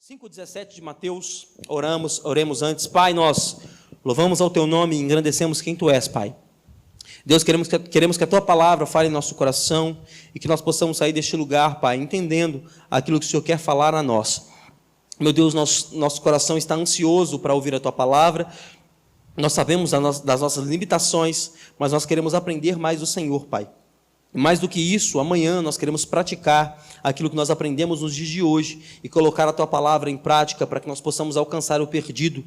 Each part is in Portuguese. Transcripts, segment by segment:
5,17 de Mateus, oremos antes. Pai, nós louvamos ao Teu nome e engrandecemos quem Tu és, Pai. Deus, queremos que a Tua palavra fale em nosso coração e que nós possamos sair deste lugar, Pai, entendendo aquilo que o Senhor quer falar a nós. Meu Deus, nosso coração está ansioso para ouvir a Tua palavra. Nós sabemos das nossas limitações, mas nós queremos aprender mais do Senhor, Pai. Mais do que isso, amanhã nós queremos praticar aquilo que nós aprendemos nos dias de hoje e colocar a Tua palavra em prática para que nós possamos alcançar o perdido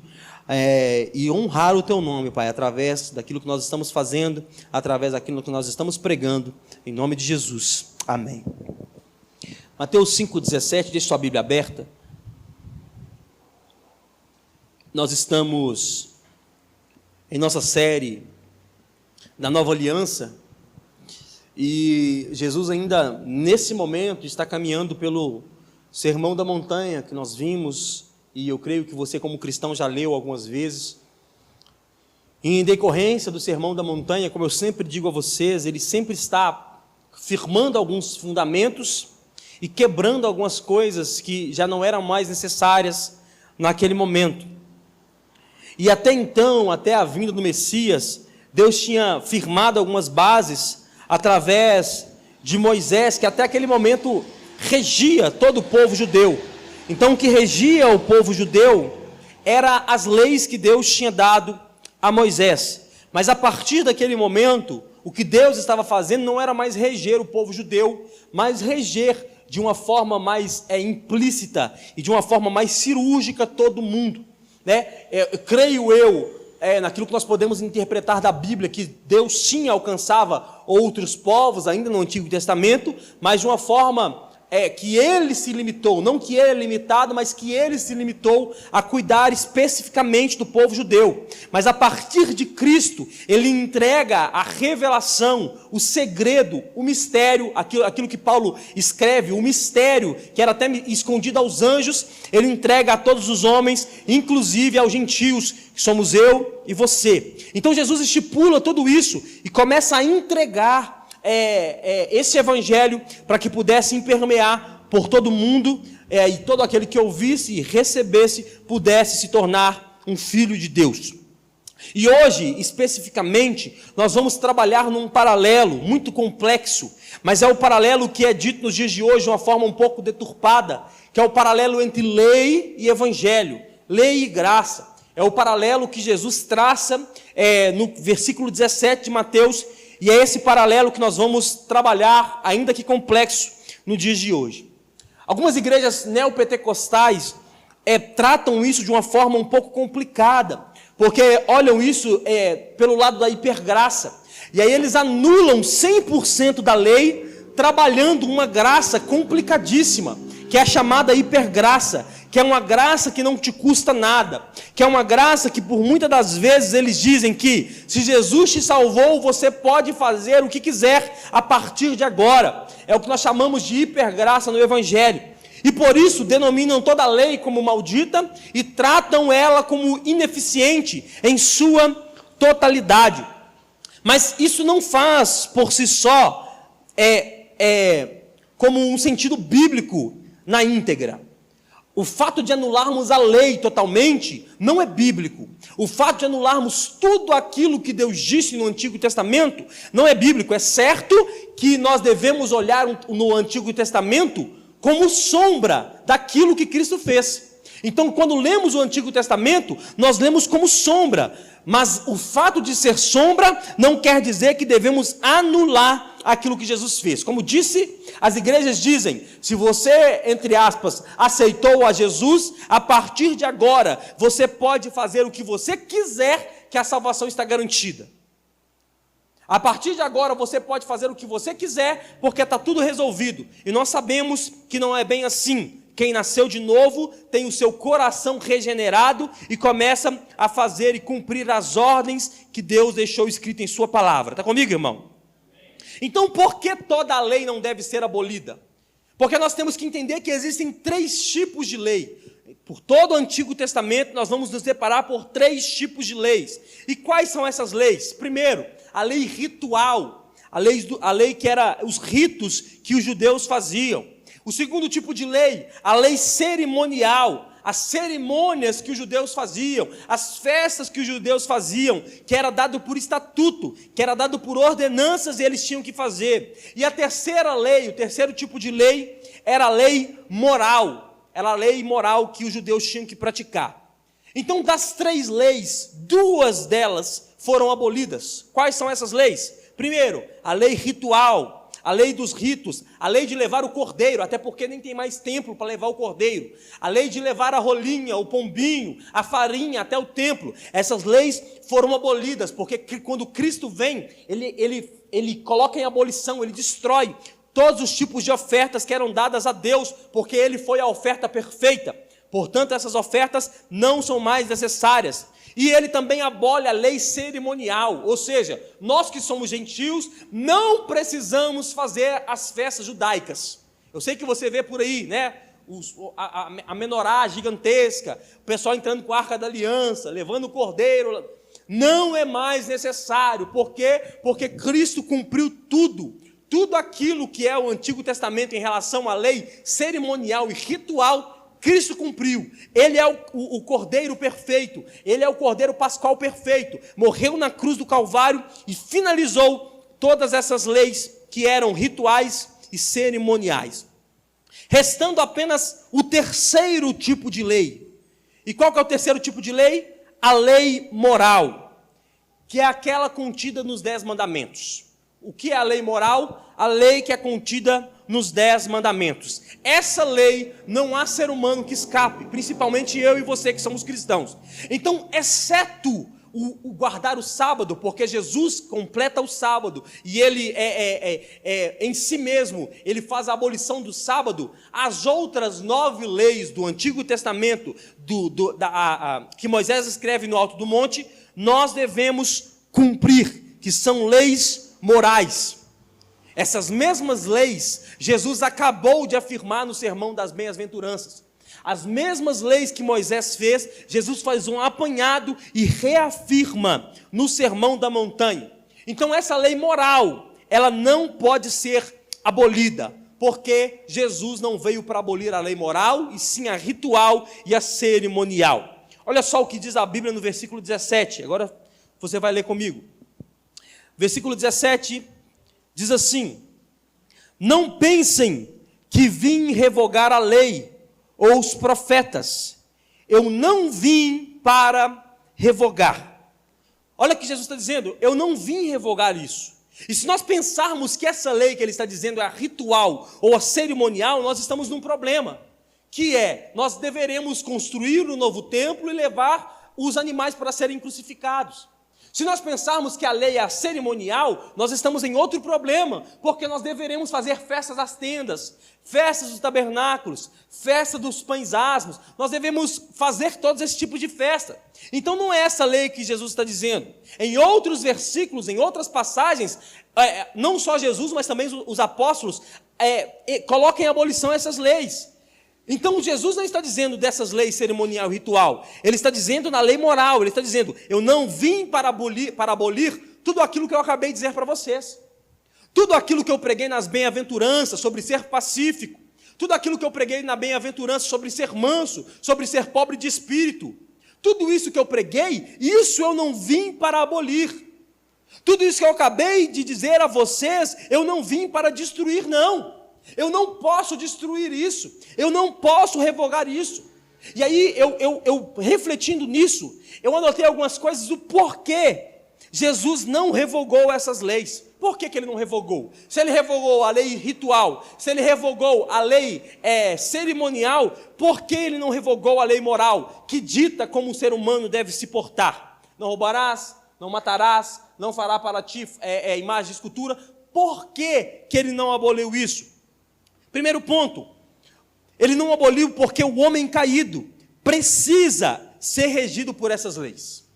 e honrar o Teu nome, Pai, através daquilo que nós estamos fazendo, através daquilo que nós estamos pregando, em nome de Jesus. Amém. Mateus 5,17, deixe sua Bíblia aberta. Nós estamos em nossa série da Nova Aliança, e Jesus ainda, nesse momento, está caminhando pelo Sermão da Montanha, que nós vimos, e eu creio que você, como cristão, já leu algumas vezes. E em decorrência do Sermão da Montanha, como eu sempre digo a vocês, ele sempre está firmando alguns fundamentos e quebrando algumas coisas que já não eram mais necessárias naquele momento. E até então, até a vinda do Messias, Deus tinha firmado algumas bases através de Moisés, que até aquele momento regia todo o povo judeu. Então, o que regia o povo judeu eram as leis que Deus tinha dado a Moisés. Mas a partir daquele momento, o que Deus estava fazendo não era mais reger o povo judeu, mas reger de uma forma mais implícita e de uma forma mais cirúrgica todo mundo. Creio eu, naquilo que nós podemos interpretar da Bíblia, que Deus sim alcançava outros povos, ainda no Antigo Testamento, mas de uma forma que Ele se limitou, não que Ele é limitado, mas que Ele se limitou a cuidar especificamente do povo judeu. Mas a partir de Cristo, Ele entrega a revelação, o segredo, o mistério, aquilo que Paulo escreve, o mistério, que era até escondido aos anjos, Ele entrega a todos os homens, inclusive aos gentios, que somos eu e você. Então Jesus estipula tudo isso e começa a entregar esse evangelho para que pudesse permear por todo mundo e todo aquele que ouvisse e recebesse pudesse se tornar um filho de Deus. E hoje, especificamente, nós vamos trabalhar num paralelo muito complexo, mas é o paralelo que é dito nos dias de hoje de uma forma um pouco deturpada, que é o paralelo entre lei e evangelho, lei e graça. É o paralelo que Jesus traça no versículo 17 de Mateus, e é esse paralelo que nós vamos trabalhar, ainda que complexo, no dia de hoje. Algumas igrejas neopentecostais tratam isso de uma forma um pouco complicada, porque olham isso pelo lado da hipergraça, e aí eles anulam 100% da lei, trabalhando uma graça complicadíssima, que é a chamada hipergraça, que é uma graça que não te custa nada, que é uma graça que por muitas das vezes eles dizem que se Jesus te salvou, você pode fazer o que quiser a partir de agora. É o que nós chamamos de hipergraça no Evangelho. E por isso denominam toda a lei como maldita e tratam ela como ineficiente em sua totalidade. Mas isso não faz por si só como um sentido bíblico na íntegra. O fato de anularmos a lei totalmente não é bíblico. O fato de anularmos tudo aquilo que Deus disse no Antigo Testamento não é bíblico. É certo que nós devemos olhar no Antigo Testamento como sombra daquilo que Cristo fez. Então, quando lemos o Antigo Testamento, nós lemos como sombra. Mas o fato de ser sombra não quer dizer que devemos anular aquilo que Jesus fez. Como disse, as igrejas dizem, se você, entre aspas, aceitou a Jesus, a partir de agora, você pode fazer o que você quiser, que a salvação está garantida. A partir de agora, você pode fazer o que você quiser, porque está tudo resolvido. E nós sabemos que não é bem assim. Quem nasceu de novo tem o seu coração regenerado e começa a fazer e cumprir as ordens que Deus deixou escritas em sua palavra. Está comigo, irmão? Então, por que toda a lei não deve ser abolida? Porque nós temos que entender que existem 3 tipos de lei. Por todo o Antigo Testamento, nós vamos nos deparar por 3 tipos de leis. E quais são essas leis? Primeiro, a lei ritual, a lei que era os ritos que os judeus faziam. O segundo tipo de lei, a lei cerimonial, as cerimônias que os judeus faziam, as festas que os judeus faziam, que era dado por estatuto, que era dado por ordenanças e eles tinham que fazer. E a terceira lei, o terceiro tipo de lei, era a lei moral. Era a lei moral que os judeus tinham que praticar. Então, das 3 leis, 2 delas foram abolidas. Quais são essas leis? Primeiro, a lei ritual, a lei dos ritos, a lei de levar o cordeiro, até porque nem tem mais templo para levar o cordeiro, a lei de levar a rolinha, o pombinho, a farinha até o templo. Essas leis foram abolidas, porque quando Cristo vem, ele coloca em abolição, ele destrói todos os tipos de ofertas que eram dadas a Deus, porque ele foi a oferta perfeita. Portanto, essas ofertas não são mais necessárias. E ele também abole a lei cerimonial, ou seja, nós que somos gentios não precisamos fazer as festas judaicas. Eu sei que você vê por aí, né? A menorá gigantesca, o pessoal entrando com a Arca da Aliança, levando o cordeiro. Não é mais necessário. Por quê? Porque Cristo cumpriu tudo aquilo que é o Antigo Testamento em relação à lei cerimonial e ritual. Cristo cumpriu, ele é o Cordeiro perfeito, ele é o Cordeiro Pascual perfeito, morreu na cruz do Calvário e finalizou todas essas leis que eram rituais e cerimoniais. Restando apenas o terceiro tipo de lei. E qual que é o terceiro tipo de lei? A lei moral, que é aquela contida nos 10 mandamentos. O que é a lei moral? A lei que é contida nos 10 mandamentos. Essa lei não há ser humano que escape, principalmente eu e você que somos cristãos. Então, exceto o guardar o sábado, porque Jesus completa o sábado, e ele em si mesmo, ele faz a abolição do sábado, as outras 9 leis do Antigo Testamento, que Moisés escreve no Alto do Monte, nós devemos cumprir, que são leis morais. Essas mesmas leis, Jesus acabou de afirmar no Sermão das Bem-aventuranças. As mesmas leis que Moisés fez, Jesus faz um apanhado e reafirma no Sermão da Montanha. Então essa lei moral, ela não pode ser abolida, porque Jesus não veio para abolir a lei moral, e sim a ritual e a cerimonial. Olha só o que diz a Bíblia no versículo 17, agora você vai ler comigo. Versículo 17 diz assim: não pensem que vim revogar a lei ou os profetas, eu não vim para revogar. Olha o que Jesus está dizendo, eu não vim revogar isso. E se nós pensarmos que essa lei que ele está dizendo é a ritual ou a cerimonial, nós estamos num problema, que é, nós deveremos construir um novo templo e levar os animais para serem crucificados. Se nós pensarmos que a lei é a cerimonial, nós estamos em outro problema, porque nós deveremos fazer festas das tendas, festas dos tabernáculos, festa dos pães asmos, nós devemos fazer todos esses tipos de festa. Então não é essa lei que Jesus está dizendo. Em outros versículos, em outras passagens, não só Jesus, mas também os apóstolos, colocam em abolição essas leis. Então Jesus não está dizendo dessas leis cerimonial e ritual, ele está dizendo na lei moral, ele está dizendo, eu não vim para abolir tudo aquilo que eu acabei de dizer para vocês. Tudo aquilo que eu preguei nas bem-aventuranças sobre ser pacífico, tudo aquilo que eu preguei na bem-aventurança sobre ser manso, sobre ser pobre de espírito, tudo isso que eu preguei, isso eu não vim para abolir. Tudo isso que eu acabei de dizer a vocês, eu não vim para destruir, não. Eu não posso destruir isso, eu não posso revogar isso. E aí, eu refletindo nisso, eu anotei algumas coisas do porquê Jesus não revogou essas leis. Por que ele não revogou? Se ele revogou a lei ritual, se ele revogou a lei cerimonial, por que ele não revogou a lei moral, que dita como um ser humano deve se portar? Não roubarás, não matarás, não fará para ti imagem de escultura. Por que ele não aboliu isso? Primeiro ponto, ele não aboliu porque o homem caído precisa ser regido por essas leis.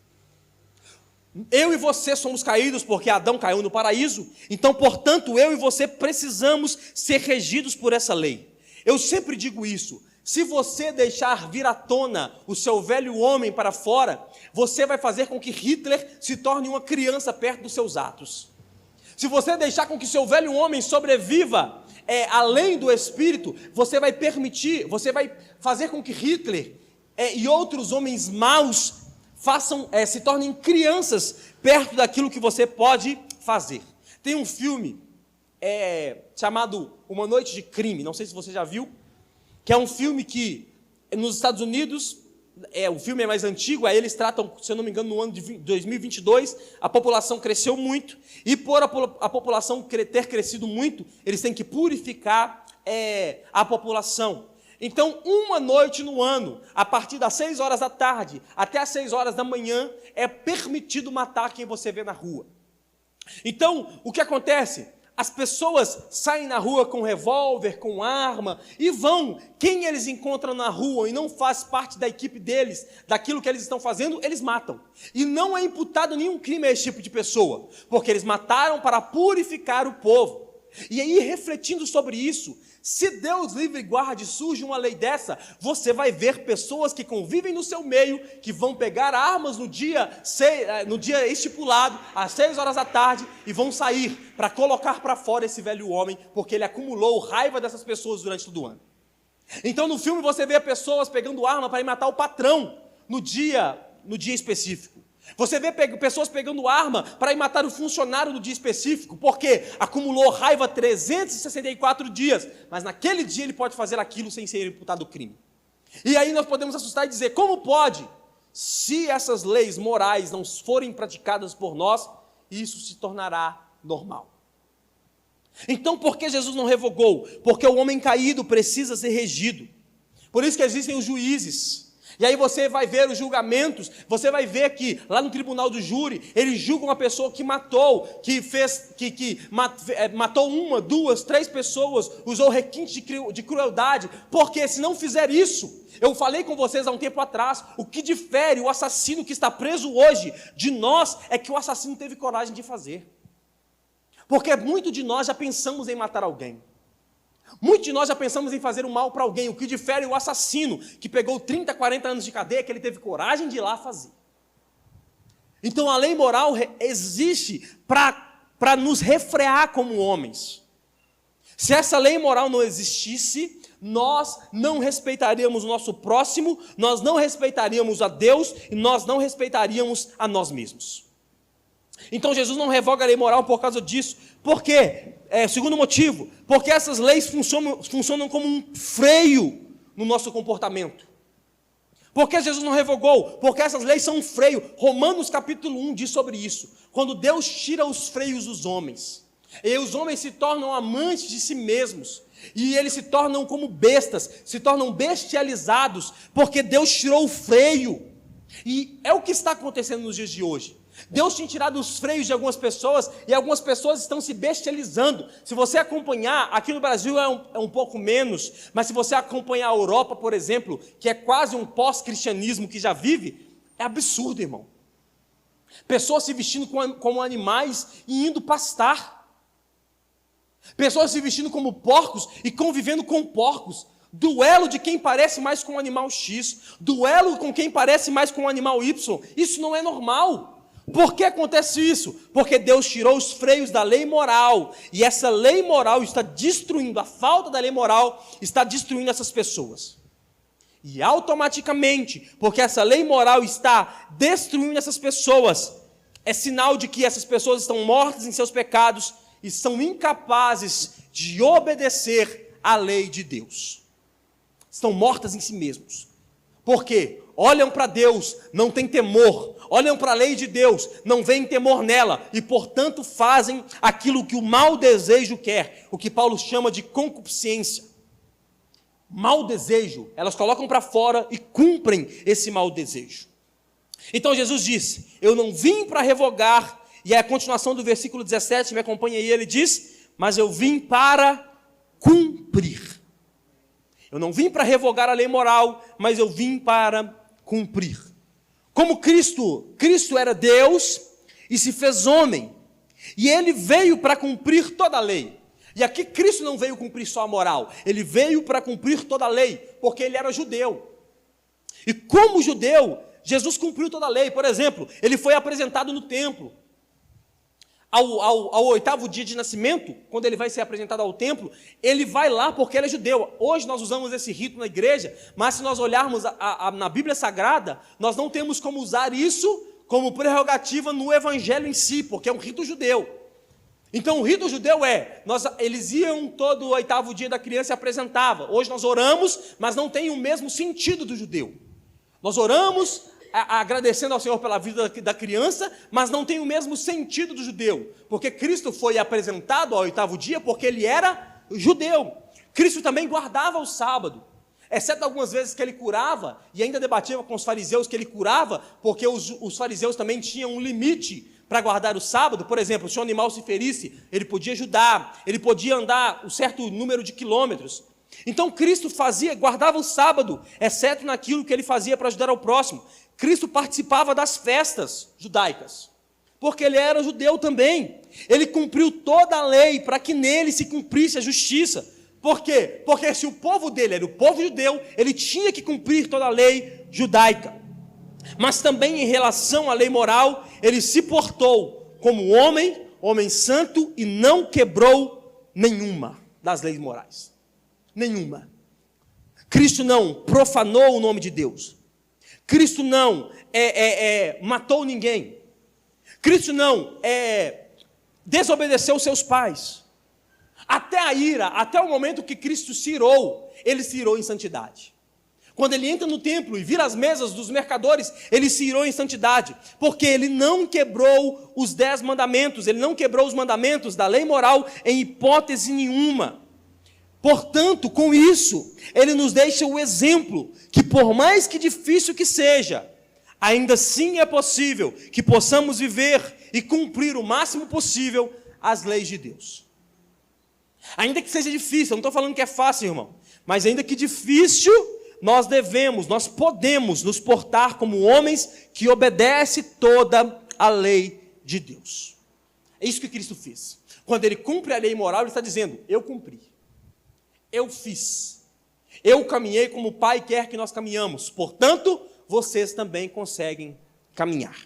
Eu e você somos caídos porque Adão caiu no paraíso, então, portanto, eu e você precisamos ser regidos por essa lei. Eu sempre digo isso, se você deixar vir à tona o seu velho homem para fora, você vai fazer com que Hitler se torne uma criança perto dos seus atos. Se você deixar com que seu velho homem sobreviva além do espírito, você vai fazer com que Hitler e outros homens maus se tornem crianças perto daquilo que você pode fazer. Tem um filme chamado Uma Noite de Crime, não sei se você já viu, que é um filme que nos Estados Unidos, o filme é mais antigo, aí eles tratam, se eu não me engano, no ano de 2022, a população cresceu muito, e por a população ter crescido muito, eles têm que purificar a população. Então, uma noite no ano, a partir das 6 horas da tarde até as 6 horas da manhã, é permitido matar quem você vê na rua. Então, o que acontece? As pessoas saem na rua com revólver, com arma, e vão. Quem eles encontram na rua e não faz parte da equipe deles, daquilo que eles estão fazendo, eles matam. E não é imputado nenhum crime a esse tipo de pessoa, porque eles mataram para purificar o povo. E aí, refletindo sobre isso, se Deus livre e guarde surge uma lei dessa, você vai ver pessoas que convivem no seu meio, que vão pegar armas no dia estipulado, às 6 horas da tarde, e vão sair para colocar para fora esse velho homem, porque ele acumulou raiva dessas pessoas durante todo o ano. Então no filme você vê pessoas pegando arma para ir matar o patrão no dia específico. Você vê pessoas pegando arma para ir matar o funcionário no dia específico, porque acumulou raiva 364 dias, mas naquele dia ele pode fazer aquilo sem ser imputado crime. E aí nós podemos assustar e dizer, como pode? Se essas leis morais não forem praticadas por nós, isso se tornará normal. Então por que Jesus não revogou? Porque o homem caído precisa ser regido. Por isso que existem os juízes. E aí você vai ver os julgamentos, você vai ver que lá no tribunal do júri, eles julgam uma pessoa que matou, matou 1, 2, 3 pessoas, usou requinte de crueldade, porque se não fizer isso, eu falei com vocês há um tempo atrás, o que difere o assassino que está preso hoje de nós, é que o assassino teve coragem de fazer. Porque muito de nós já pensamos em matar alguém. Muitos de nós já pensamos em fazer o mal para alguém. O que difere o assassino, que pegou 30, 40 anos de cadeia, que ele teve coragem de ir lá fazer. Então a lei moral existe para nos refrear como homens. Se essa lei moral não existisse, nós não respeitaríamos o nosso próximo, nós não respeitaríamos a Deus e nós não respeitaríamos a nós mesmos. Então Jesus não revoga a lei moral por causa disso. Por quê? Segundo motivo, porque essas leis funcionam como um freio no nosso comportamento. Por que Jesus não revogou? Porque essas leis são um freio. Romanos capítulo 1 diz sobre isso. Quando Deus tira os freios dos homens, e os homens se tornam amantes de si mesmos, e eles se tornam como bestas, se tornam bestializados, porque Deus tirou o freio. E é o que está acontecendo nos dias de hoje. Deus tem tirado os freios de algumas pessoas, e algumas pessoas estão se bestializando. Se você acompanhar, aqui no Brasil é um pouco menos, mas se você acompanhar a Europa, por exemplo, que é quase um pós-cristianismo que já vive, é absurdo, irmão. Pessoas se vestindo como animais e indo pastar. Pessoas se vestindo como porcos e convivendo com porcos. Duelo de quem parece mais com o animal X, duelo com quem parece mais com o animal Y. Isso não é normal. Por que acontece isso? Porque Deus tirou os freios da lei moral, e essa lei moral está destruindo, a falta da lei moral está destruindo essas pessoas. E automaticamente, porque essa lei moral está destruindo essas pessoas, é sinal de que essas pessoas estão mortas em seus pecados e são incapazes de obedecer à lei de Deus. Estão mortas em si mesmos. Por quê? Olham para Deus, não têm temor, olham para a lei de Deus, não veem temor nela, e portanto fazem aquilo que o mau desejo quer, o que Paulo chama de concupiscência. Mau desejo, elas colocam para fora e cumprem esse mau desejo. Então Jesus disse, eu não vim para revogar, e a continuação do versículo 17, me acompanha aí, ele diz, mas eu vim para cumprir. Eu não vim para revogar a lei moral, mas eu vim para cumprir. Como Cristo era Deus e se fez homem, e ele veio para cumprir toda a lei. E aqui Cristo não veio cumprir só a moral, ele veio para cumprir toda a lei, porque ele era judeu. E como judeu, Jesus cumpriu toda a lei. Por exemplo, ele foi apresentado no templo. ao 8º dia de nascimento, quando ele vai ser apresentado ao templo, ele vai lá porque ele é judeu. Hoje nós usamos esse rito na igreja, mas se nós olharmos na Bíblia Sagrada, nós não temos como usar isso como prerrogativa no evangelho em si, porque é um rito judeu. Então o rito judeu eles iam todo o 8º dia da criança e apresentavam. Hoje nós oramos, mas não tem o mesmo sentido do judeu. Nós oramos agradecendo ao Senhor pela vida da criança, mas não tem o mesmo sentido do judeu, porque Cristo foi apresentado ao 8º dia porque ele era judeu. Cristo também guardava o sábado, exceto algumas vezes que ele curava, e ainda debatia com os fariseus que ele curava, porque os fariseus também tinham um limite para guardar o sábado. Por exemplo, se um animal se ferisse, ele podia ajudar, ele podia andar um certo número de quilômetros. Então Cristo guardava o sábado, exceto naquilo que ele fazia para ajudar ao próximo. Cristo participava das festas judaicas, porque ele era judeu também. Ele cumpriu toda a lei para que nele se cumprisse a justiça. Por quê? Porque se o povo dele era o povo judeu, ele tinha que cumprir toda a lei judaica. Mas também em relação à lei moral, ele se portou como homem santo, e não quebrou nenhuma das leis morais. Nenhuma. Cristo não profanou o nome de Deus. Cristo não matou ninguém. Cristo não desobedeceu seus pais. Até a ira, até o momento que Cristo se irou, ele se irou em santidade. Quando ele entra no templo e vira as mesas dos mercadores, ele se irou em santidade, porque ele não quebrou os 10 mandamentos, ele não quebrou os mandamentos da lei moral em hipótese nenhuma. Portanto, com isso, ele nos deixa o exemplo que, por mais que difícil que seja, ainda assim é possível que possamos viver e cumprir o máximo possível as leis de Deus. Ainda que seja difícil, eu não estou falando que é fácil, irmão, mas ainda que difícil, nós podemos nos portar como homens que obedecem toda a lei de Deus. É isso que Cristo fez. Quando ele cumpre a lei moral, ele está dizendo: eu cumpri. Eu fiz, eu caminhei como o Pai quer que nós caminhamos, portanto, vocês também conseguem caminhar.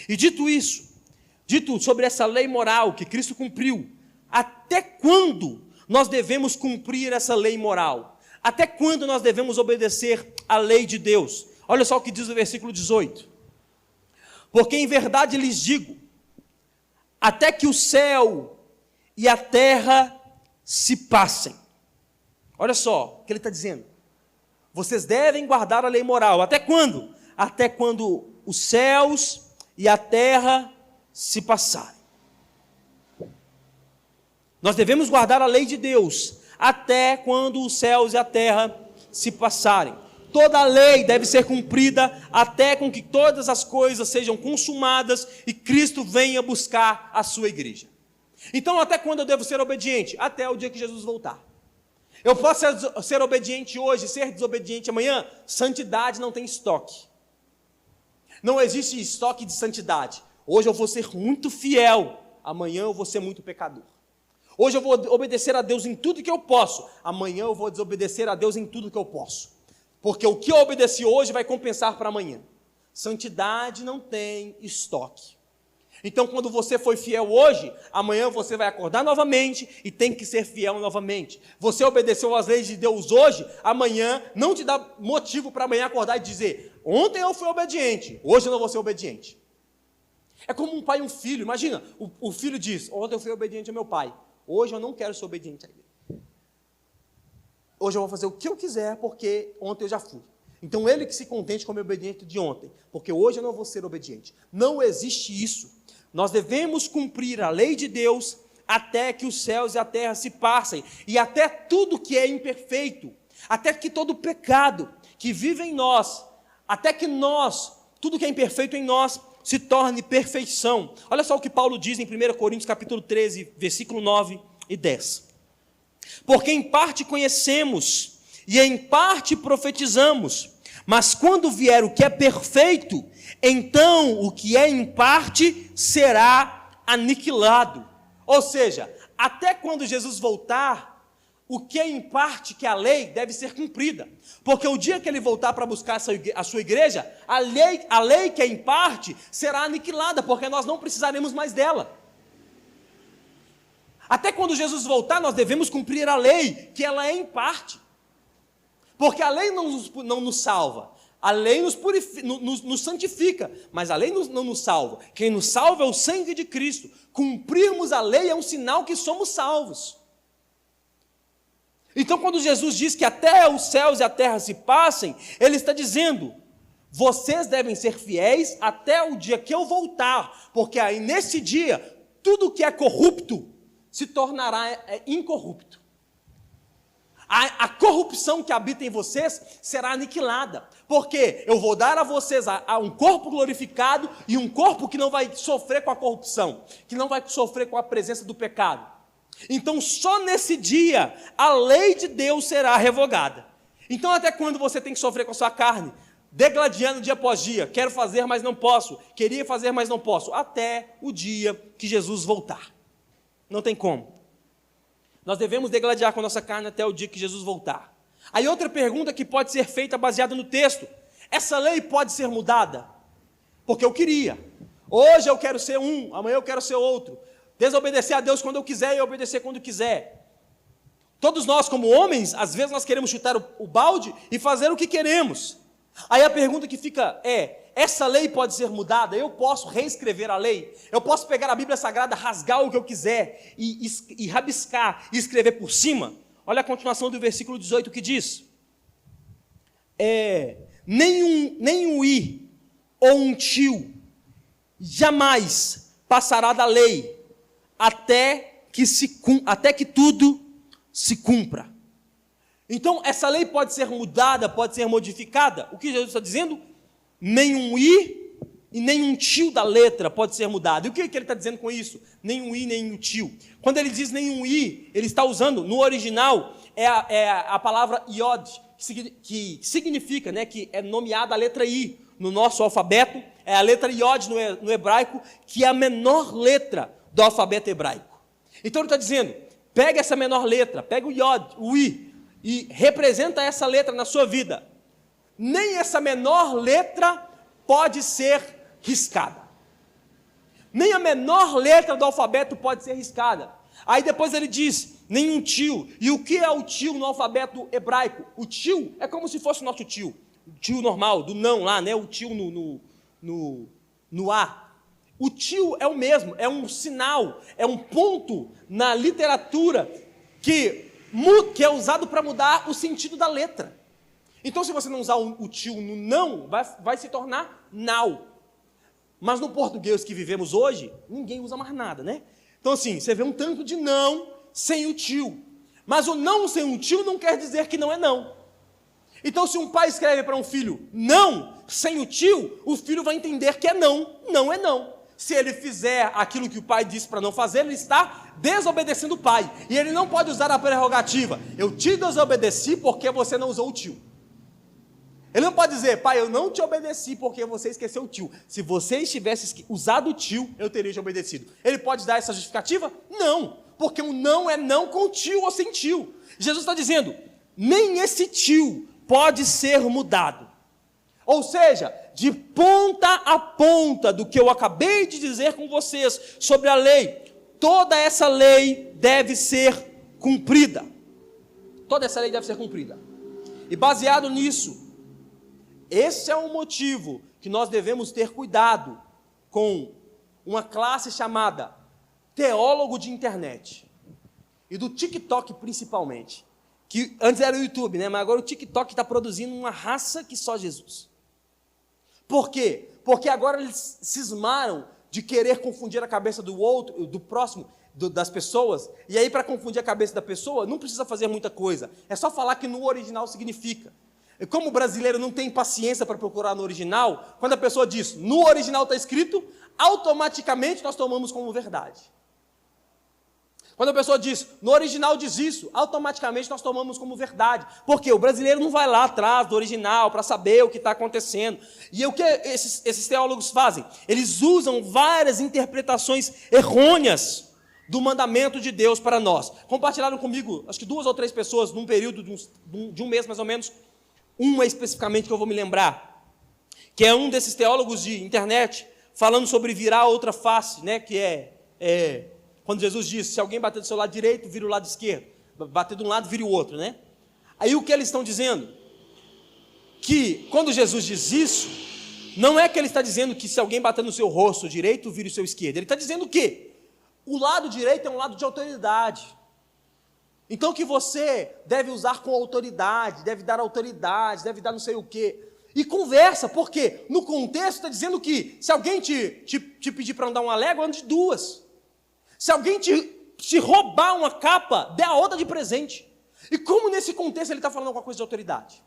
E dito sobre essa lei moral que Cristo cumpriu, até quando nós devemos cumprir essa lei moral? Até quando nós devemos obedecer à lei de Deus? Olha só o que diz o versículo 18. Porque em verdade lhes digo, até que o céu e a terra se passem. Olha só o que ele está dizendo. Vocês devem guardar a lei moral. Até quando? Até quando os céus e a terra se passarem. Nós devemos guardar a lei de Deus até quando os céus e a terra se passarem. Toda a lei deve ser cumprida até com que todas as coisas sejam consumadas e Cristo venha buscar a sua igreja. Então, até quando eu devo ser obediente? Até o dia que Jesus voltar. Eu posso ser obediente hoje, ser desobediente amanhã? Santidade não tem estoque. Não existe estoque de santidade. Hoje eu vou ser muito fiel, amanhã eu vou ser muito pecador. Hoje eu vou obedecer a Deus em tudo que eu posso, amanhã eu vou desobedecer a Deus em tudo que eu posso. Porque o que eu obedeci hoje vai compensar para amanhã. Santidade não tem estoque. Então, quando você foi fiel hoje, amanhã você vai acordar novamente e tem que ser fiel novamente. Você obedeceu às leis de Deus hoje, amanhã não te dá motivo para amanhã acordar e dizer: ontem eu fui obediente, hoje eu não vou ser obediente. É como um pai e um filho. Imagina, o filho diz: ontem eu fui obediente ao meu pai, hoje eu não quero ser obediente a ele. Hoje eu vou fazer o que eu quiser, porque ontem eu já fui. Então ele que se contente com o meu obediente de ontem, porque hoje eu não vou ser obediente. Não existe isso. Nós devemos cumprir a lei de Deus até que os céus e a terra se passem, e até tudo que é imperfeito, até que todo pecado que vive em nós, até que tudo que é imperfeito em nós, se torne perfeição. Olha só o que Paulo diz em 1 Coríntios capítulo 13, versículo 9 e 10. Porque em parte conhecemos e em parte profetizamos, mas quando vier o que é perfeito, então o que é em parte será aniquilado. Ou seja, até quando Jesus voltar, o que é em parte, que é a lei, deve ser cumprida. Porque o dia que ele voltar para buscar a sua igreja, a lei que é em parte será aniquilada, porque nós não precisaremos mais dela. Até quando Jesus voltar, nós devemos cumprir a lei, que ela é em parte. Porque a lei não nos salva, a lei nos santifica, mas a lei não nos salva. Quem nos salva é o sangue de Cristo. Cumprirmos a lei é um sinal que somos salvos. Então, quando Jesus diz que até os céus e a terra se passem, Ele está dizendo: vocês devem ser fiéis até o dia que eu voltar, porque aí nesse dia, tudo que é corrupto se tornará incorrupto. A corrupção que habita em vocês será aniquilada, porque eu vou dar a vocês um corpo glorificado e um corpo que não vai sofrer com a corrupção, que não vai sofrer com a presença do pecado. Então, só nesse dia, a lei de Deus será revogada. Então, até quando você tem que sofrer com a sua carne, degladiando dia após dia, quero fazer, mas não posso, queria fazer, mas não posso, até o dia que Jesus voltar. Não tem como. Nós devemos degladiar com a nossa carne até o dia que Jesus voltar. Aí outra pergunta que pode ser feita baseada no texto: essa lei pode ser mudada? Porque eu queria. Hoje eu quero ser um, amanhã eu quero ser outro. Desobedecer a Deus quando eu quiser e obedecer quando quiser. Todos nós, como homens, às vezes nós queremos chutar o balde e fazer o que queremos. Aí a pergunta que fica é: essa lei pode ser mudada? Eu posso reescrever a lei? Eu posso pegar a Bíblia Sagrada, rasgar o que eu quiser e rabiscar e escrever por cima? Olha a continuação do versículo 18 que diz: nem um i ou um tio jamais passará da lei até que tudo se cumpra. Então, essa lei pode ser mudada, pode ser modificada. O que Jesus está dizendo? Nenhum i e nenhum tio da letra pode ser mudado. E o que ele está dizendo com isso? Nenhum i, nenhum tio. Quando ele diz nenhum i, ele está usando, no original, a palavra iod, que significa, né, que é nomeada a letra i. No nosso alfabeto, é a letra iod no hebraico, que é a menor letra do alfabeto hebraico. Então ele está dizendo: pega essa menor letra, pega o iod, o i, e representa essa letra na sua vida. Nem essa menor letra pode ser riscada. Nem a menor letra do alfabeto pode ser riscada. Aí depois ele diz: nenhum tio. E o que é o tio no alfabeto hebraico? O tio é como se fosse o nosso tio. O tio normal, do não lá, né? O tio no A. O tio é o mesmo, é um sinal, é um ponto na literatura que é usado para mudar o sentido da letra. Então, se você não usar o tio no não, vai se tornar now. Mas no português que vivemos hoje, ninguém usa mais nada, né? Então, assim, você vê um tanto de não sem o tio. Mas o não sem o tio não quer dizer que não é não. Então, se um pai escreve para um filho não sem o tio, o filho vai entender que é não, não é não. Se ele fizer aquilo que o pai disse para não fazer, ele está desobedecendo o pai. E ele não pode usar a prerrogativa: eu te desobedeci porque você não usou o tio. Ele não pode dizer: pai, eu não te obedeci porque você esqueceu o tio. Se você tivesse usado o tio, eu teria te obedecido. Ele pode dar essa justificativa? Não, porque o não é não com tio ou sem tio. Jesus está dizendo: nem esse tio pode ser mudado. Ou seja, de ponta a ponta do que eu acabei de dizer com vocês sobre a lei, toda essa lei deve ser cumprida. Toda essa lei deve ser cumprida. E baseado nisso, esse é um motivo que nós devemos ter cuidado com uma classe chamada teólogo de internet. E do TikTok principalmente. Que antes era o YouTube, né? Mas agora o TikTok está produzindo uma raça que só Jesus. Por quê? Porque agora eles cismaram de querer confundir a cabeça do outro, do próximo, das pessoas. E aí, para confundir a cabeça da pessoa, não precisa fazer muita coisa. É só falar que no original significa. E como o brasileiro não tem paciência para procurar no original, quando a pessoa diz, no original está escrito, automaticamente nós tomamos como verdade. Quando a pessoa diz, no original diz isso, automaticamente nós tomamos como verdade. Porque o brasileiro não vai lá atrás do original para saber o que está acontecendo. E o que esses teólogos fazem? Eles usam várias interpretações errôneas do mandamento de Deus para nós. Compartilharam comigo, acho que 2 ou 3 pessoas, num período de um mês mais ou menos, uma especificamente que eu vou me lembrar, que é um desses teólogos de internet, falando sobre virar outra face, né, que Quando Jesus disse, se alguém bater do seu lado direito, vira o lado esquerdo. Bater de um lado, vira o outro, né? Aí o que eles estão dizendo? Que quando Jesus diz isso, não é que ele está dizendo que se alguém bater no seu rosto direito, vire o seu esquerdo. Ele está dizendo que o lado direito é um lado de autoridade. Então que você deve usar com autoridade, deve dar autoridade, deve dar não sei o quê. E conversa, porque no contexto está dizendo que se alguém te pedir para andar uma légua, ande duas. Se alguém te roubar uma capa, dê a outra de presente. E como nesse contexto ele está falando alguma coisa de autoridade?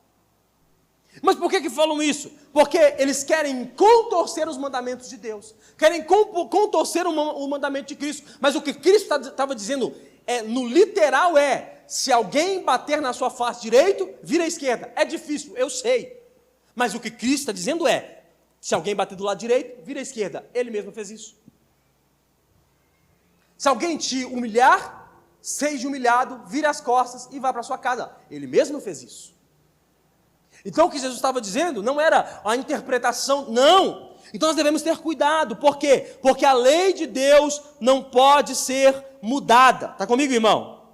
Mas por que falam isso? Porque eles querem contorcer os mandamentos de Deus, querem contorcer o mandamento de Cristo. Mas o que Cristo estava dizendo, no literal se alguém bater na sua face direito, vira à esquerda. É difícil, eu sei. Mas o que Cristo está dizendo se alguém bater do lado direito, vira à esquerda. Ele mesmo fez isso. Se alguém te humilhar, seja humilhado, vire as costas e vá para sua casa. Ele mesmo fez isso. Então o que Jesus estava dizendo não era a interpretação, não. Então nós devemos ter cuidado. Por quê? Porque a lei de Deus não pode ser mudada. Está comigo, irmão?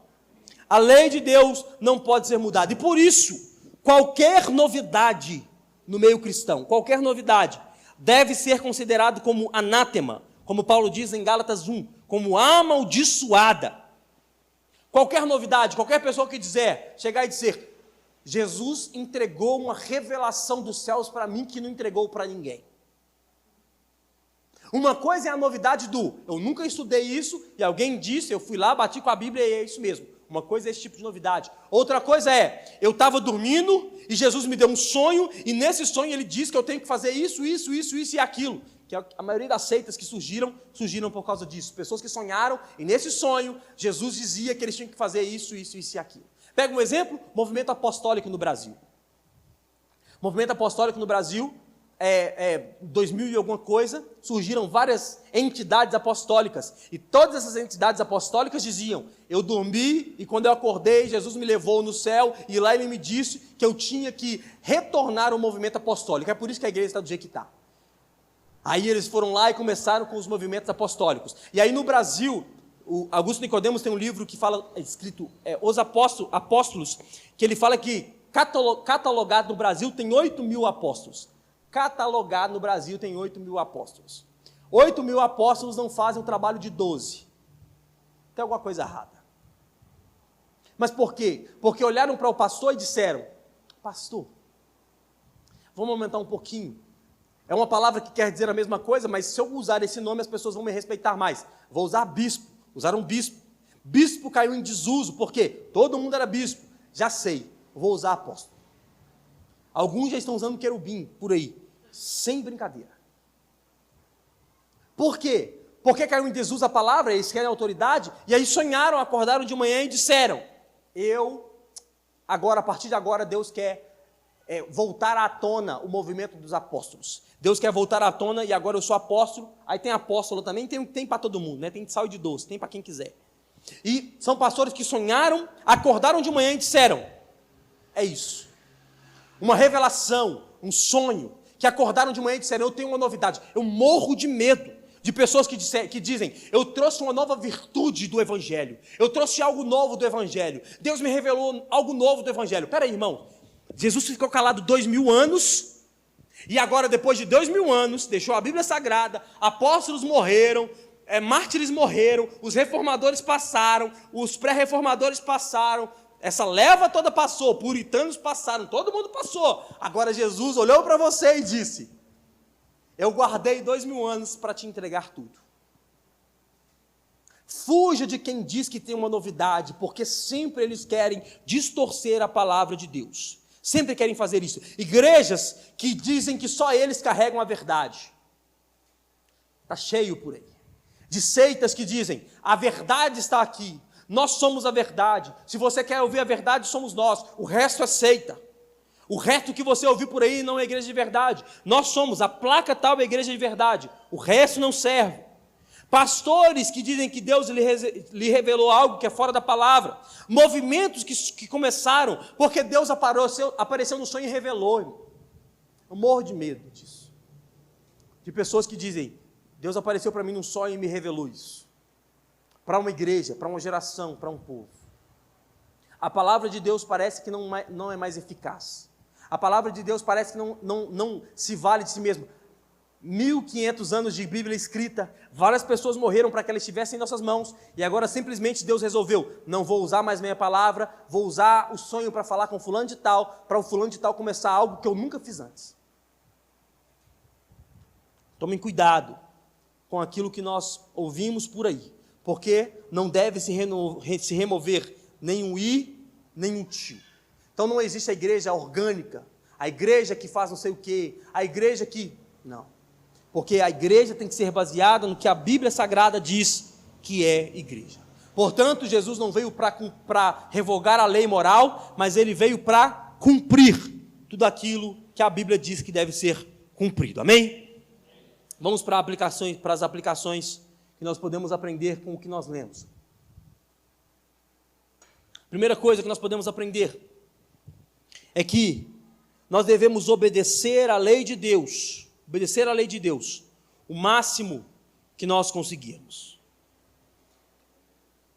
A lei de Deus não pode ser mudada. E por isso, qualquer novidade no meio cristão, qualquer novidade, deve ser considerado como anátema, como Paulo diz em Gálatas 1, como amaldiçoada. Qualquer novidade, qualquer pessoa que chegar e dizer, Jesus entregou uma revelação dos céus para mim que não entregou para ninguém. Uma coisa é a novidade eu nunca estudei isso, e alguém disse, eu fui lá, bati com a Bíblia e é isso mesmo. Uma coisa é esse tipo de novidade. Outra coisa eu estava dormindo e Jesus me deu um sonho, e nesse sonho ele disse que eu tenho que fazer isso e aquilo. Que a maioria das seitas que surgiram por causa disso. Pessoas que sonharam, e nesse sonho, Jesus dizia que eles tinham que fazer isso e aquilo. Pega um exemplo, movimento apostólico no Brasil. Movimento apostólico no Brasil, 2000 e alguma coisa, surgiram várias entidades apostólicas, e todas essas entidades apostólicas diziam, eu dormi, e quando eu acordei, Jesus me levou no céu, e lá ele me disse que eu tinha que retornar ao movimento apostólico. É por isso que a igreja está do jeito que está. Aí eles foram lá e começaram com os movimentos apostólicos. E aí no Brasil, o Augusto Nicodemos tem um livro que fala, escrito Os Apóstolos, que ele fala que catalogado no Brasil tem 8.000 apóstolos. Catalogado no Brasil tem 8.000 apóstolos. 8.000 apóstolos não fazem o trabalho de 12. Tem alguma coisa errada. Mas por quê? Porque olharam para o pastor e disseram, pastor, vamos aumentar um pouquinho. É uma palavra que quer dizer a mesma coisa, mas se eu usar esse nome, as pessoas vão me respeitar mais. Vou usar bispo. Usaram bispo. Bispo caiu em desuso, porque todo mundo era bispo. Já sei, vou usar apóstolo. Alguns já estão usando querubim por aí, sem brincadeira. Por quê? Porque caiu em desuso a palavra, eles querem autoridade, e aí sonharam, acordaram de manhã e disseram, a partir de agora, Deus quer voltar à tona o movimento dos apóstolos. Deus quer voltar à tona e agora eu sou apóstolo. Aí tem apóstolo também, tem para todo mundo, né? Tem de sal e de doce, tem para quem quiser. E são pastores que sonharam, acordaram de manhã e disseram, é isso. Uma revelação, um sonho, que acordaram de manhã e disseram, eu tenho uma novidade. Eu morro de medo de pessoas que dizem, eu trouxe uma nova virtude do Evangelho. Eu trouxe algo novo do Evangelho. Deus me revelou algo novo do Evangelho. Peraí, irmão. Jesus ficou calado 2.000 anos, e agora, depois de 2.000 anos, deixou a Bíblia Sagrada, apóstolos morreram, mártires morreram, os reformadores passaram, os pré-reformadores passaram, essa leva toda passou, puritanos passaram, todo mundo passou. Agora Jesus olhou para você e disse, eu guardei 2.000 anos para te entregar tudo. Fuja de quem diz que tem uma novidade, porque sempre eles querem distorcer a palavra de Deus. Sempre querem fazer isso. Igrejas que dizem que só eles carregam a verdade. Está cheio por aí. De seitas que dizem, a verdade está aqui. Nós somos a verdade. Se você quer ouvir a verdade, somos nós. O resto é seita. O resto que você ouviu por aí não é igreja de verdade. Nós somos, a placa tal é igreja de verdade. O resto não serve. Pastores que dizem que Deus lhe revelou algo que é fora da palavra. Movimentos que começaram porque Deus apareceu no sonho e revelou. Irmão. Eu morro de medo disso. De pessoas que dizem, Deus apareceu para mim num sonho e me revelou isso. para uma igreja, para uma geração, para um povo. A palavra de Deus parece que não é mais eficaz. A palavra de Deus parece que não se vale de si mesma. 1500 anos de Bíblia escrita, várias pessoas morreram para que ela estivesse em nossas mãos, e agora simplesmente Deus resolveu, não vou usar mais minha palavra, vou usar o sonho para falar com fulano de tal, para o fulano de tal começar algo que eu nunca fiz antes. Tomem cuidado com aquilo que nós ouvimos por aí, porque não deve se remover nenhum i, nenhum tio. Então não existe a igreja orgânica, a igreja que faz não sei o quê, a igreja que... Não. Porque a igreja tem que ser baseada no que a Bíblia Sagrada diz que é igreja. Portanto, Jesus não veio para revogar a lei moral, mas ele veio para cumprir tudo aquilo que a Bíblia diz que deve ser cumprido. Amém? Vamos para as aplicações que nós podemos aprender com o que nós lemos. Primeira coisa que nós podemos aprender é que nós devemos obedecer à lei de Deus. Obedecer à lei de Deus, o máximo que nós conseguirmos.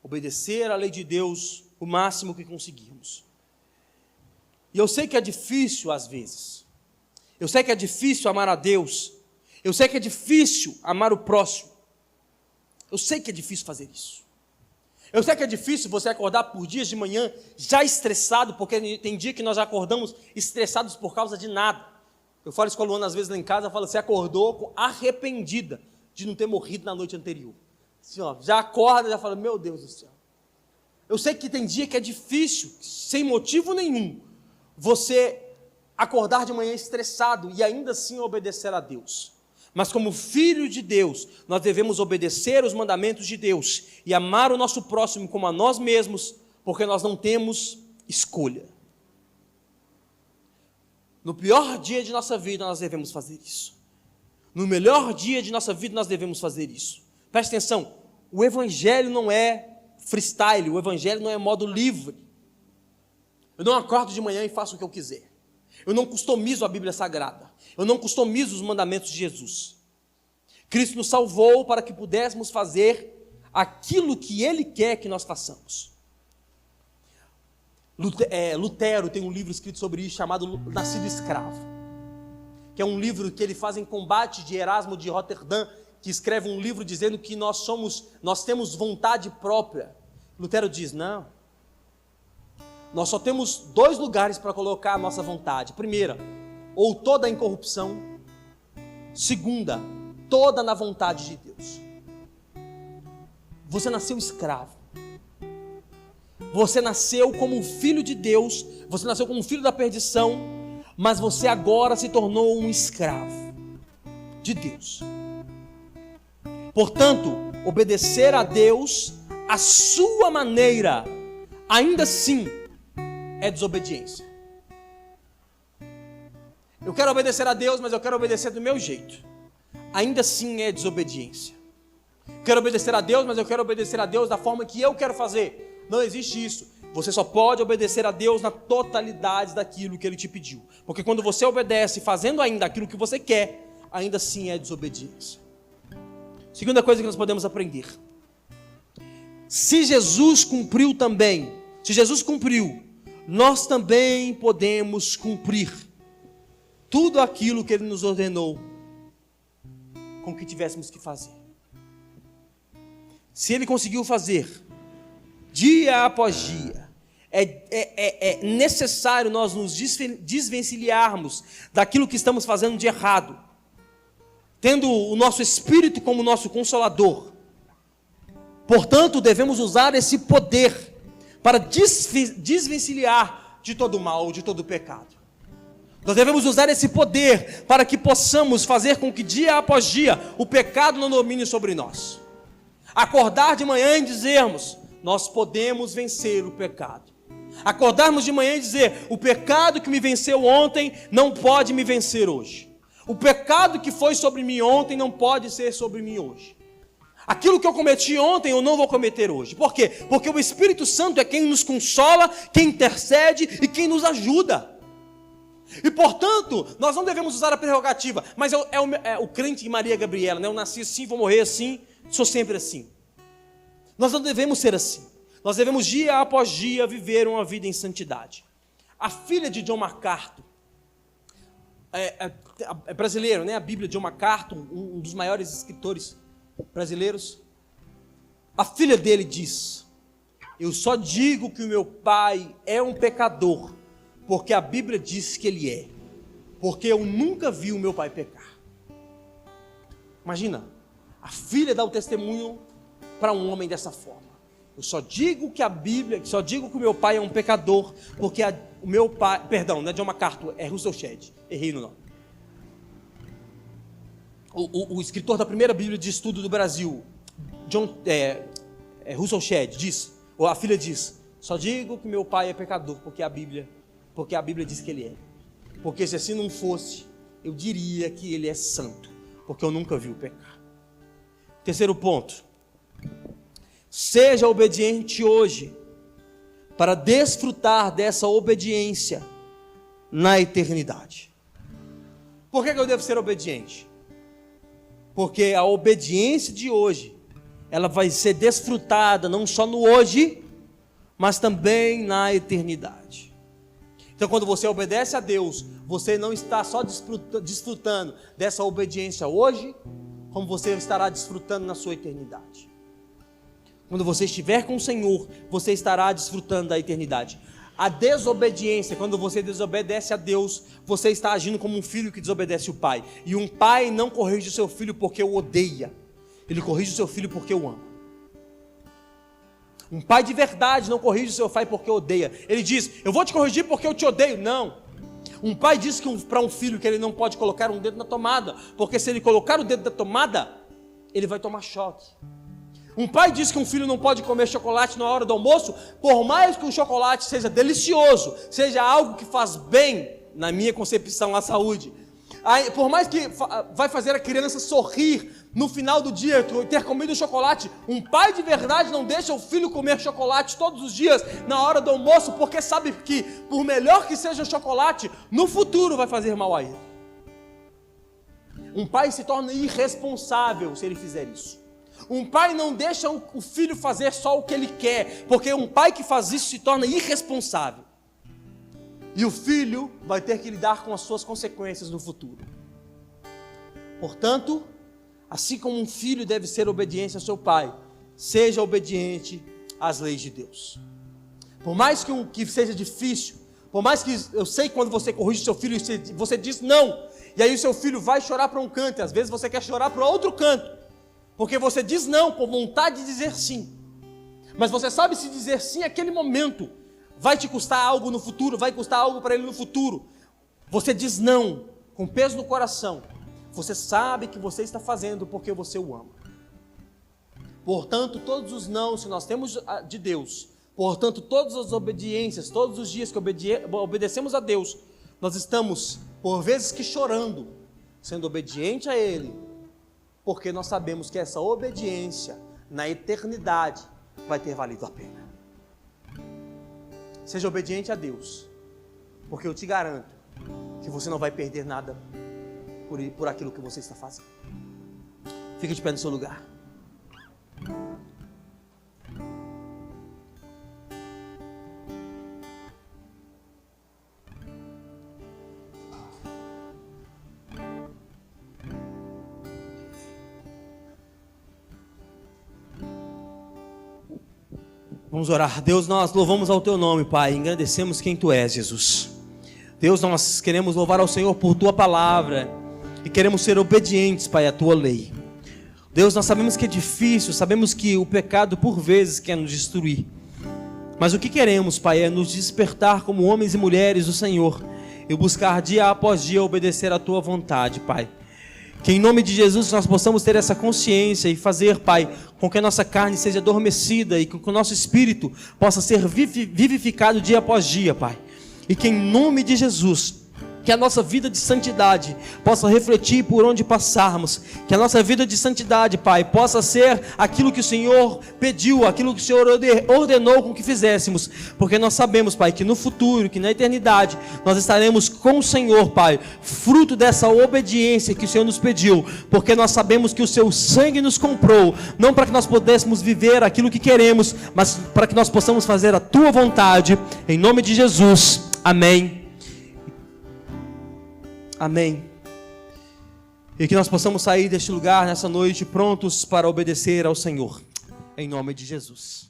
Obedecer à lei de Deus, o máximo que conseguirmos. E eu sei que é difícil às vezes. Eu sei que é difícil amar a Deus. Eu sei que é difícil amar o próximo. Eu sei que é difícil fazer isso. Eu sei que é difícil você acordar por dias de manhã já estressado, porque tem dia que nós já acordamos estressados por causa de nada. Eu falo isso com a Luana às vezes lá em casa, eu falo, você acordou arrependida de não ter morrido na noite anterior. Assim, ó, já acorda, já fala, meu Deus do céu. Eu sei que tem dia que é difícil, sem motivo nenhum, você acordar de manhã estressado e ainda assim obedecer a Deus. Mas como filho de Deus, nós devemos obedecer os mandamentos de Deus e amar o nosso próximo como a nós mesmos, porque nós não temos escolha. No pior dia de nossa vida, nós devemos fazer isso. No melhor dia de nossa vida, nós devemos fazer isso. Preste atenção, o Evangelho não é freestyle, o Evangelho não é modo livre. Eu não acordo de manhã e faço o que eu quiser. Eu não customizo a Bíblia Sagrada. Eu não customizo os mandamentos de Jesus. Cristo nos salvou para que pudéssemos fazer aquilo que Ele quer que nós façamos. Lutero tem um livro escrito sobre isso chamado Nascido Escravo, que é um livro que ele faz em combate de Erasmo de Roterdã, que escreve um livro dizendo que nós temos vontade própria. Lutero diz, não, nós só temos 2 lugares para colocar a nossa vontade. Primeira, ou toda em corrupção. Segunda, toda na vontade de Deus. Você nasceu escravo. Você nasceu como filho de Deus, você nasceu como filho da perdição, mas você agora se tornou um escravo de Deus. Portanto, obedecer a Deus, a sua maneira, ainda assim, é desobediência. Eu quero obedecer a Deus, mas eu quero obedecer do meu jeito. Ainda assim é desobediência. Quero obedecer a Deus, mas eu quero obedecer a Deus da forma que eu quero fazer. Não existe isso. Você só pode obedecer a Deus na totalidade daquilo que Ele te pediu. Porque quando você obedece fazendo ainda aquilo que você quer, ainda assim é desobediência. Segunda coisa que nós podemos aprender. Se Jesus cumpriu também, se Jesus cumpriu, nós também podemos cumprir tudo aquilo que Ele nos ordenou com que tivéssemos que fazer. Se Ele conseguiu fazer dia após dia, é necessário nós nos desvencilharmos daquilo que estamos fazendo de errado, tendo o nosso Espírito como nosso Consolador. Portanto, devemos usar esse poder para desvencilhar de todo o mal, de todo o pecado. Nós devemos usar esse poder para que possamos fazer com que dia após dia o pecado não domine sobre nós. Acordar de manhã e dizermos, nós podemos vencer o pecado. Acordarmos de manhã e dizer, o pecado que me venceu ontem não pode me vencer hoje. O pecado que foi sobre mim ontem não pode ser sobre mim hoje. Aquilo que eu cometi ontem eu não vou cometer hoje. Por quê? Porque o Espírito Santo é quem nos consola, quem intercede e quem nos ajuda. E portanto, nós não devemos usar a prerrogativa, mas o crente de Maria Gabriela, né? Eu nasci assim, vou morrer assim, sou sempre assim. Nós não devemos ser assim. Nós devemos dia após dia viver uma vida em santidade. A filha de John MacArthur, é brasileiro, né? A Bíblia de John MacArthur, um dos maiores escritores brasileiros. A filha dele diz: eu só digo que o meu pai é um pecador, porque a Bíblia diz que ele é, porque eu nunca vi o meu pai pecar. Imagina, a filha dá o testemunho para um homem dessa forma. Eu só digo que a Bíblia, só digo que o meu pai é um pecador, porque o meu pai, perdão, não é John MacArthur, é Russell Shedd, errei no nome. O escritor da primeira Bíblia de estudo do Brasil, Russell Shedd, diz, ou a filha diz: só digo que meu pai é pecador, porque a Bíblia diz que ele é. Porque se assim não fosse, eu diria que ele é santo, porque eu nunca vi o pecar. Terceiro ponto: seja obediente hoje, para desfrutar dessa obediência na eternidade. Por que eu devo ser obediente? Porque a obediência de hoje, ela vai ser desfrutada não só no hoje, mas também na eternidade. Então, quando você obedece a Deus, você não está só desfrutando dessa obediência hoje, como você estará desfrutando na sua eternidade. Quando você estiver com o Senhor, você estará desfrutando da eternidade. A desobediência, quando você desobedece a Deus, você está agindo como um filho que desobedece o pai. E um pai não corrige o seu filho porque o odeia, ele corrige o seu filho porque o ama. Um pai de verdade não corrige o seu pai porque odeia. Ele diz: eu vou te corrigir porque eu te odeio. Não. Um pai diz para um filho que ele não pode colocar um dedo na tomada, porque se ele colocar o dedo na tomada, ele vai tomar choque. Um pai diz que um filho não pode comer chocolate na hora do almoço, por mais que o chocolate seja delicioso, seja algo que faz bem, na minha concepção, à saúde. Por mais que vai fazer a criança sorrir no final do dia, ter comido chocolate, um pai de verdade não deixa o filho comer chocolate todos os dias na hora do almoço, porque sabe que, por melhor que seja o chocolate, no futuro vai fazer mal a ele. Um pai se torna irresponsável se ele fizer isso. Um pai não deixa o filho fazer só o que ele quer, porque um pai que faz isso se torna irresponsável. E o filho vai ter que lidar com as suas consequências no futuro. Portanto, assim como um filho deve ser obediente ao seu pai, seja obediente às leis de Deus. Por mais que seja difícil, por mais que eu sei que quando você corrige o seu filho, você diz não, e aí o seu filho vai chorar para um canto, e às vezes você quer chorar para outro canto, porque você diz não com vontade de dizer sim. Mas você sabe se dizer sim naquele momento vai te custar algo no futuro, vai custar algo para ele no futuro. Você diz não com peso no coração. Você sabe que você está fazendo porque você o ama. Portanto, todos os nãos que nós temos de Deus, portanto, todas as obediências, todos os dias que obedecemos a Deus, nós estamos, por vezes que chorando, sendo obediente a Ele, porque nós sabemos que essa obediência na eternidade vai ter valido a pena. Seja obediente a Deus, porque eu te garanto que você não vai perder nada por aquilo que você está fazendo. Fique de pé no seu lugar. Vamos orar. Deus, nós louvamos ao Teu nome, Pai, engrandecemos quem Tu és, Jesus. Deus, nós queremos louvar ao Senhor por Tua palavra e queremos ser obedientes, Pai, à Tua lei. Deus, nós sabemos que é difícil, sabemos que o pecado por vezes quer nos destruir, mas o que queremos, Pai, é nos despertar como homens e mulheres do Senhor e buscar dia após dia obedecer à Tua vontade, Pai. Que em nome de Jesus nós possamos ter essa consciência e fazer, Pai, com que a nossa carne seja adormecida e com que o nosso espírito possa ser vivificado dia após dia, Pai. E que em nome de Jesus que a nossa vida de santidade possa refletir por onde passarmos, que a nossa vida de santidade, Pai, possa ser aquilo que o Senhor pediu, aquilo que o Senhor ordenou com que fizéssemos, porque nós sabemos, Pai, que no futuro, que na eternidade, nós estaremos com o Senhor, Pai, fruto dessa obediência que o Senhor nos pediu, porque nós sabemos que o Seu sangue nos comprou, não para que nós pudéssemos viver aquilo que queremos, mas para que nós possamos fazer a Tua vontade, em nome de Jesus, amém. Amém. E que nós possamos sair deste lugar nessa noite prontos para obedecer ao Senhor. Em nome de Jesus.